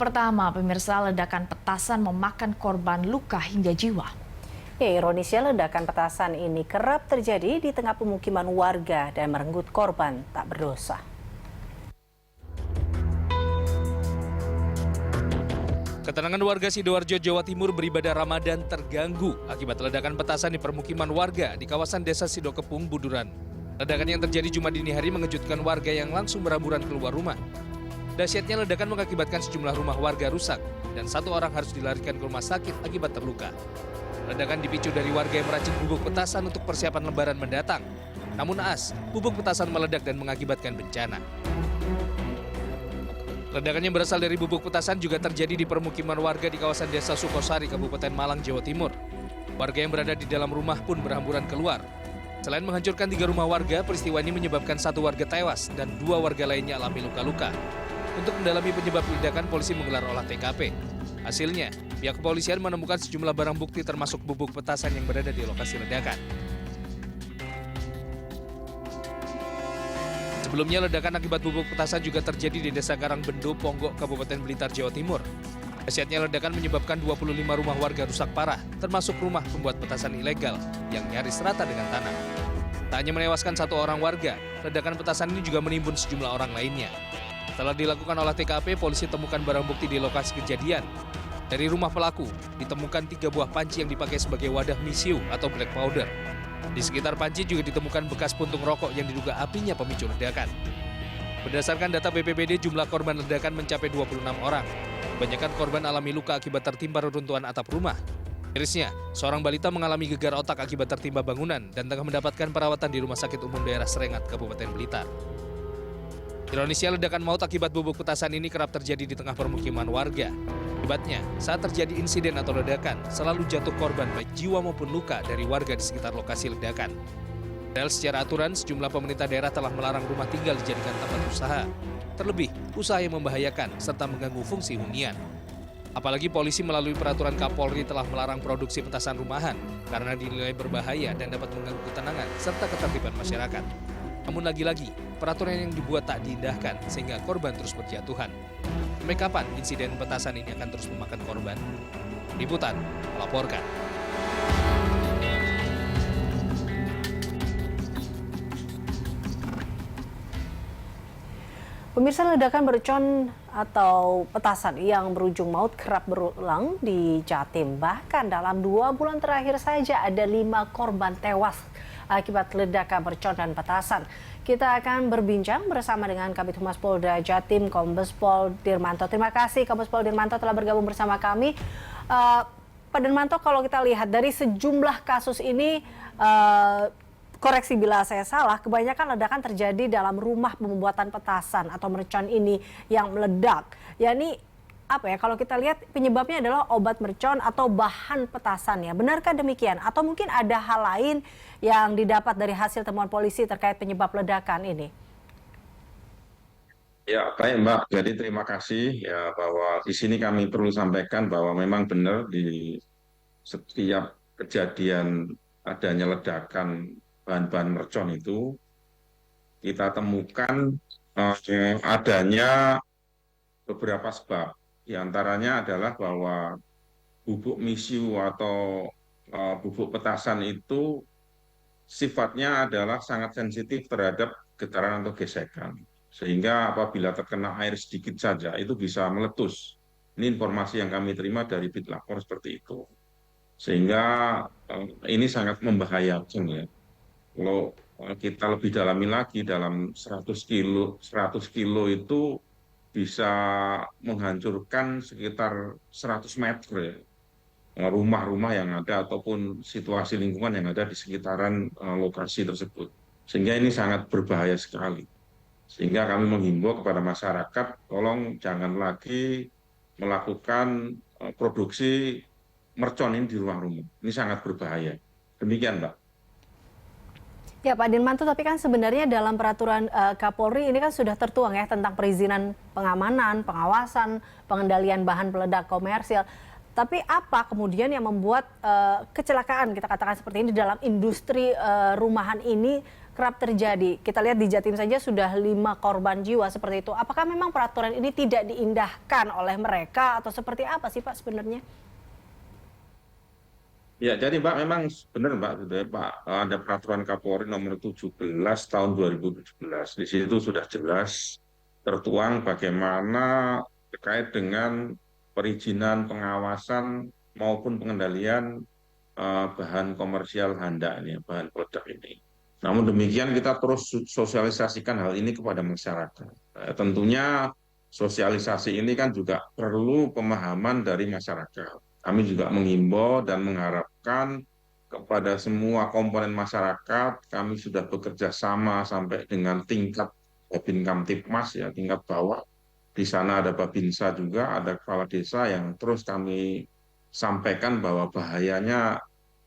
pertama, pemirsa, ledakan petasan memakan korban luka hingga jiwa. Ya, ironisnya ledakan petasan ini kerap terjadi di tengah pemukiman warga dan merenggut korban tak berdosa. Ketenangan warga Sidoarjo, Jawa Timur beribadah Ramadan terganggu akibat ledakan petasan di permukiman warga di kawasan Desa Sidokepung, Buduran. Ledakan yang terjadi Jumat dini hari mengejutkan warga yang langsung berhamburan keluar rumah. Dahsyatnya ledakan mengakibatkan sejumlah rumah warga rusak dan satu orang harus dilarikan ke rumah sakit akibat terluka. Ledakan dipicu dari warga yang meracik bubuk petasan untuk persiapan Lebaran mendatang. Namun naas, bubuk petasan meledak dan mengakibatkan bencana. Ledakan yang berasal dari bubuk petasan juga terjadi di permukiman warga di kawasan Desa Sukosari, Kabupaten Malang, Jawa Timur. Warga yang berada di dalam rumah pun berhamburan keluar. Selain menghancurkan 3 rumah warga, peristiwa ini menyebabkan 1 warga tewas dan 2 warga lainnya alami luka-luka. Untuk mendalami penyebab ledakan, polisi menggelar olah TKP. Hasilnya, pihak kepolisian menemukan sejumlah barang bukti termasuk bubuk petasan yang berada di lokasi ledakan. Sebelumnya, ledakan akibat bubuk petasan juga terjadi di Desa Karangbendo, Ponggok, Kabupaten Blitar, Jawa Timur. Dahsyatnya ledakan menyebabkan 25 rumah warga rusak parah, termasuk rumah pembuat petasan ilegal yang nyaris rata dengan tanah. Tak hanya menewaskan 1 orang warga, ledakan petasan ini juga menimbun sejumlah orang lainnya. Setelah dilakukan olah TKP, polisi temukan barang bukti di lokasi kejadian. Dari rumah pelaku, ditemukan 3 buah panci yang dipakai sebagai wadah misiu atau black powder. Di sekitar panci juga ditemukan bekas puntung rokok yang diduga apinya pemicu ledakan. Berdasarkan data BPBD, jumlah korban ledakan mencapai 26 orang. Kebanyakan korban alami luka akibat tertimpa reruntuhan atap rumah. Mirisnya, seorang balita mengalami gegar otak akibat tertimpa bangunan dan tengah mendapatkan perawatan di Rumah Sakit Umum Daerah Serengat, Kabupaten Blitar. Ironisnya, ledakan maut akibat bubuk petasan ini kerap terjadi di tengah permukiman warga. Akibatnya, saat terjadi insiden atau ledakan, selalu jatuh korban baik jiwa maupun luka dari warga di sekitar lokasi ledakan. Padahal secara aturan, sejumlah pemerintah daerah telah melarang rumah tinggal dijadikan tempat usaha. Terlebih, usaha yang membahayakan serta mengganggu fungsi hunian. Apalagi polisi melalui peraturan Kapolri telah melarang produksi petasan rumahan karena dinilai berbahaya dan dapat mengganggu ketenangan serta ketertiban masyarakat. Namun lagi-lagi, peraturan yang dibuat tak diindahkan sehingga korban terus berjatuhan. Sampai kapan insiden petasan ini akan terus memakan korban? Liputan melaporkan. Pemirsa, ledakan mercon atau petasan yang berujung maut kerap berulang di Jatim. Bahkan dalam 2 bulan terakhir saja ada 5 korban tewas akibat ledakan mercon dan petasan. Kita akan berbincang bersama dengan Kabid Humas Polda Jatim, Kombes Pol Dirmanto. Terima kasih Kombes Pol Dirmanto telah bergabung bersama kami. Pak Dirmanto, kalau kita lihat dari sejumlah kasus ini, koreksi bila saya salah, kebanyakan ledakan terjadi dalam rumah pembuatan petasan atau mercon ini yang meledak. Yani apa ya, kalau kita lihat penyebabnya adalah obat mercon atau bahan petasan ya. Benarkah demikian? Atau mungkin ada hal lain yang didapat dari hasil temuan polisi terkait penyebab ledakan ini? Ya, baik Mbak. Jadi terima kasih ya bahwa di sini kami perlu sampaikan bahwa memang benar di setiap kejadian adanya ledakan bahan-bahan mercon itu kita temukan adanya beberapa sebab. Di antaranya adalah bahwa bubuk misiu atau bubuk petasan itu sifatnya adalah sangat sensitif terhadap getaran atau gesekan. Sehingga apabila terkena air sedikit saja itu bisa meletus. Ini informasi yang kami terima dari Bitlapor seperti itu. Sehingga ini sangat membahayakan ya. Kalau kita lebih dalami lagi dalam 100 kilo itu bisa menghancurkan sekitar 100 meter ya. Rumah-rumah yang ada ataupun situasi lingkungan yang ada di sekitaran lokasi tersebut. Sehingga ini sangat berbahaya sekali. Sehingga kami menghimbau kepada masyarakat, tolong jangan lagi melakukan produksi mercon ini di rumah-rumah. Ini sangat berbahaya. Demikian, Mbak. Ya Pak Dirmanto, tapi kan sebenarnya dalam peraturan Kapolri ini kan sudah tertuang ya tentang perizinan pengamanan, pengawasan, pengendalian bahan peledak komersil. Tapi apa kemudian yang membuat kecelakaan, kita katakan seperti ini, dalam industri rumahan ini kerap terjadi. Kita lihat di Jatim saja sudah 5 korban jiwa seperti itu. Apakah memang peraturan ini tidak diindahkan oleh mereka atau seperti apa sih Pak sebenarnya? Ya, jadi Mbak memang benar Mbak, gitu ya, Pak. Ada peraturan Kapolri nomor 17 tahun 2017. Di situ sudah jelas tertuang bagaimana terkait dengan perizinan, pengawasan maupun pengendalian bahan komersial Handa ini, bahan peledak ini. Namun demikian kita terus sosialisasikan hal ini kepada masyarakat. Tentunya sosialisasi ini kan juga perlu pemahaman dari masyarakat. Kami juga menghimbau dan mengharapkan kepada semua komponen masyarakat, kami sudah bekerja sama sampai dengan tingkat Babin Kamtipmas ya, tingkat bawah. Di sana ada Babinsa juga, ada kepala desa yang terus kami sampaikan bahwa bahayanya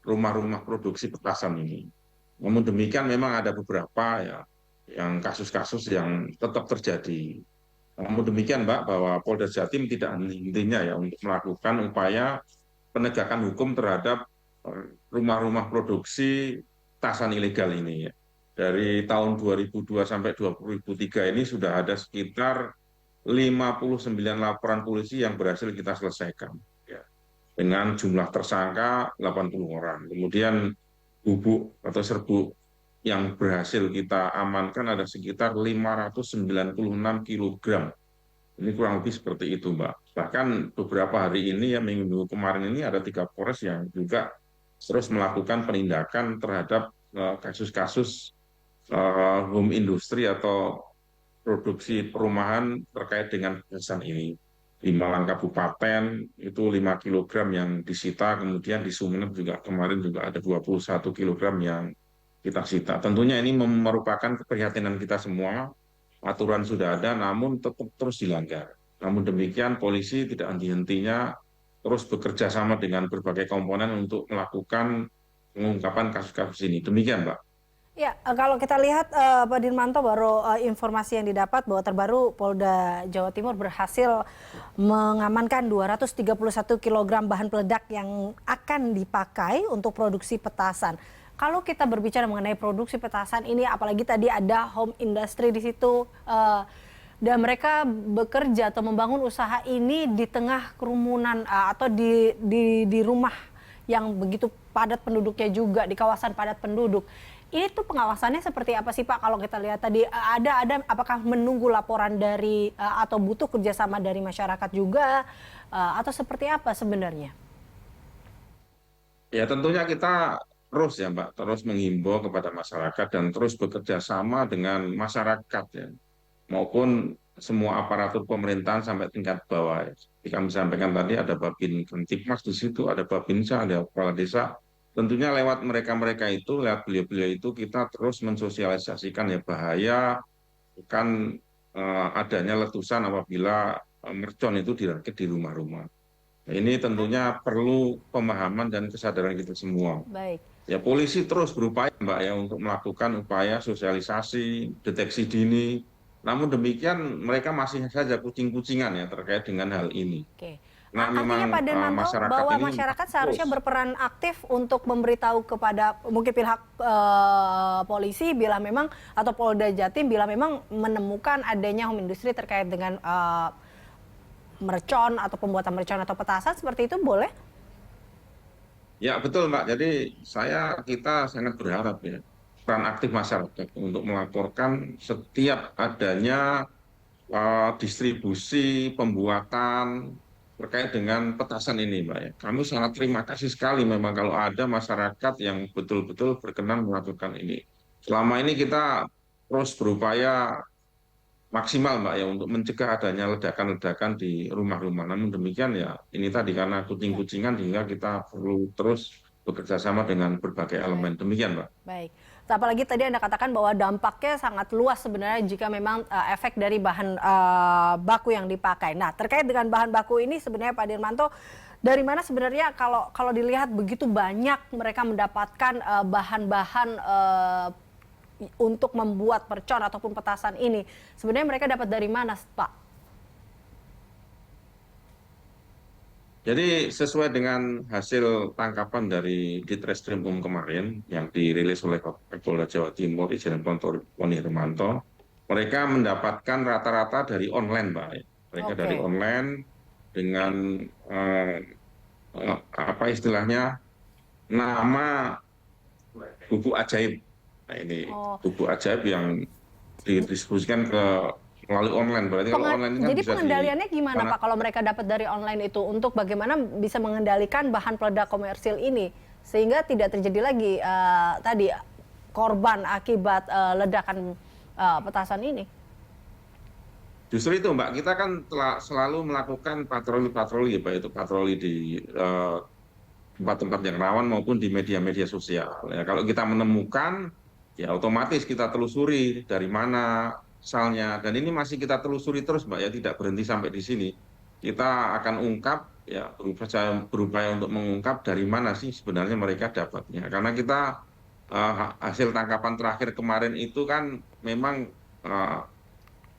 rumah-rumah produksi petasan ini. Namun demikian memang ada beberapa ya yang kasus-kasus yang tetap terjadi. Namun demikian Mbak, bahwa Polda Jatim tidak henti-hentinya ya untuk melakukan upaya penegakan hukum terhadap rumah-rumah produksi petasan ilegal ini ya. Dari tahun 2002 sampai 2003 ini sudah ada sekitar 59 laporan polisi yang berhasil kita selesaikan ya. Dengan jumlah tersangka 80 orang. Kemudian bubuk atau serbuk yang berhasil kita amankan ada sekitar 596 kilogram. Ini kurang lebih seperti itu, Mbak. Bahkan beberapa hari ini, ya minggu kemarin ini ada 3 Polres yang juga terus melakukan penindakan terhadap kasus-kasus home industry atau produksi perumahan terkait dengan petasan ini. Di Malang Kabupaten itu 5 kilogram yang disita, kemudian di Sumeneb juga kemarin juga ada 21 kilogram yang kita sita. Tentunya ini merupakan keprihatinan kita semua, aturan sudah ada namun tetap terus dilanggar. Namun demikian polisi tidak henti-hentinya terus bekerja sama dengan berbagai komponen untuk melakukan pengungkapan kasus-kasus ini. Demikian, Mbak. Ya, kalau kita lihat Pak Dirmanto baru informasi yang didapat bahwa terbaru Polda Jawa Timur berhasil mengamankan 231 kg bahan peledak yang akan dipakai untuk produksi petasan. Kalau kita berbicara mengenai produksi petasan ini, apalagi tadi ada home industry di situ, dan mereka bekerja atau membangun usaha ini di tengah kerumunan atau di rumah yang begitu padat penduduknya juga, di kawasan padat penduduk. Ini tuh pengawasannya seperti apa sih Pak? Kalau kita lihat tadi ada apakah menunggu laporan dari atau butuh kerjasama dari masyarakat juga atau seperti apa sebenarnya? Ya tentunya kita terus ya Mbak, terus menghimbau kepada masyarakat dan terus bekerja sama dengan masyarakat ya, maupun semua aparatur pemerintahan sampai tingkat bawah. Seperti kami sampaikan tadi ada Babin Kamtipmas di situ, ada Babinsa, ada kepala desa. Tentunya lewat mereka-mereka itu, lewat beliau-beliau itu kita terus mensosialisasikan ya bahaya kan adanya letusan apabila mercon itu dirakit di rumah-rumah. Nah, ini tentunya perlu pemahaman dan kesadaran kita semua. Baik. Ya polisi terus berupaya Mbak ya untuk melakukan upaya sosialisasi, deteksi dini. Namun demikian mereka masih saja kucing-kucingan ya terkait dengan hal ini. Oke. Nah, Artinya memang Pak Dirmanto masyarakat bahwa ini masyarakat seharusnya terus. berperan aktif untuk memberitahu kepada mungkin pihak polisi bila memang atau Polda Jatim bila memang menemukan adanya home industry terkait dengan mercon atau pembuatan mercon atau petasan seperti itu boleh? Ya betul Mbak, jadi kita sangat berharap ya peran aktif masyarakat untuk melaporkan setiap adanya distribusi, pembuatan terkait dengan petasan ini Mbak ya. Kami sangat terima kasih sekali memang kalau ada masyarakat yang betul-betul berkenan melakukan ini. Selama ini kita terus berupaya maksimal Mbak ya untuk mencegah adanya ledakan-ledakan di rumah-rumah. Namun demikian ya ini tadi karena kucing-kucingan hingga kita perlu terus bekerja sama dengan berbagai elemen. Demikian Mbak. Baik. Apalagi tadi Anda katakan bahwa dampaknya sangat luas sebenarnya jika memang efek dari bahan baku yang dipakai. Nah, terkait dengan bahan baku ini sebenarnya Pak Dirmanto, dari mana sebenarnya kalau dilihat begitu banyak mereka mendapatkan bahan-bahan untuk membuat mercon ataupun petasan ini, sebenarnya mereka dapat dari mana, Pak? Jadi sesuai dengan hasil tangkapan dari Ditreskrimum kemarin yang dirilis oleh Kapolda Jawa Timur, Irjen Poni Hermanto, mereka mendapatkan rata-rata dari online, Mbak. Mereka dari Oke. online dengan apa istilahnya, nama buku ajaib. Nah ini Oh, buku ajaib yang didistribusikan melalui online. Berarti kalau online ini kan jadi bisa pengendaliannya gimana mana. Pak kalau mereka dapat dari online itu untuk bagaimana bisa mengendalikan bahan peledak komersil ini sehingga tidak terjadi lagi tadi korban akibat ledakan petasan ini? Justru itu Mbak, kita kan telah selalu melakukan patroli-patroli, baik itu patroli di tempat-tempat yang rawan maupun di media-media sosial. Ya, kalau kita menemukan, ya otomatis kita telusuri dari mana asalnya. Dan ini masih kita telusuri terus Mbak, ya tidak berhenti sampai di sini. Kita akan ungkap, ya berupaya untuk mengungkap dari mana sih sebenarnya mereka dapatnya. Karena kita hasil tangkapan terakhir kemarin itu kan memang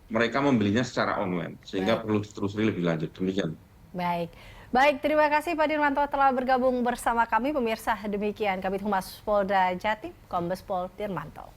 mereka membelinya secara online, sehingga Baik. perlu ditelusuri lebih lanjut. Demikian. Baik. Baik, terima kasih Pak Dirmanto telah bergabung bersama kami. Pemirsa, demikian Kabid Humas Polda Jatim, Kombes Pol Dirmanto.